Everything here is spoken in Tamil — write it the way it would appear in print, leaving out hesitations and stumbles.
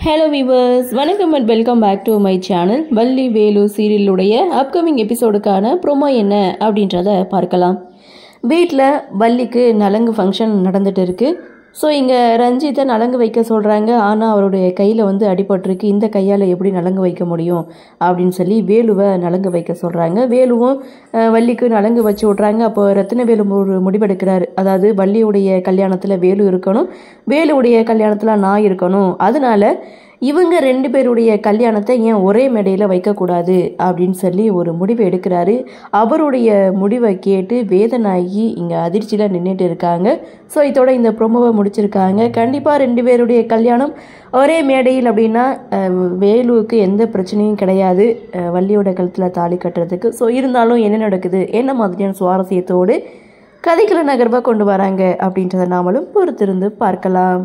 ஹலோ வீவர்ஸ், வணக்கம் and welcome back to my channel. Valli Velu சீரியலுடைய அப்கமிங் எபிசோடுக்கான ப்ரோமோ என்ன அப்படின்றத பார்க்கலாம். வீட்டில் வள்ளிக்கு நலங்கு ஃபங்க்ஷன் நடந்துட்டு இருக்கு. ஸோ இங்கே ரஞ்சித்தை நலங்கு வைக்க சொல்கிறாங்க. ஆனால் அவருடைய கையில் அடிபட்டிருக்கு. இந்த கையால் எப்படி நலங்கு வைக்க முடியும் அப்படின்னு சொல்லி வேலுவை நலங்கு வைக்க சொல்கிறாங்க. வேலுவும் வள்ளிக்கு நலங்கு வச்சு விட்றாங்க. அப்போ ரத்தினவேலு ஒரு முடிவெடுக்கிறாரு. அதாவது வள்ளியுடைய கல்யாணத்தில் வேலு இருக்கணும், வேலுவுடைய கல்யாணத்தில் நான் இருக்கணும். அதனால இவங்க 2 பேருடைய கல்யாணத்தை ஏன் ஒரே மேடையில் வைக்கக்கூடாது அப்படின்னு சொல்லி ஒரு முடிவை எடுக்கிறாரு. அவருடைய முடிவை கேட்டு வேதனாகி இங்கே அதிர்ச்சியில் நின்றுட்டு இருக்காங்க. ஸோ இதோட இந்த ப்ரோமோவை முடிச்சிருக்காங்க. கண்டிப்பாக 2 பேருடைய கல்யாணம் ஒரே மேடையில் அப்படின்னா வேலுவுக்கு எந்த பிரச்சனையும் கிடையாது வள்ளியோட கழுத்தில் தாலி கட்டுறதுக்கு. ஸோ இருந்தாலும் என்ன நடக்குது, என்ன மாதிரியான சுவாரஸ்யத்தோடு கதைக்குள்ள நகர்வாக கொண்டு வராங்க அப்படின்றத நாமளும் பொறுத்திருந்து பார்க்கலாம்.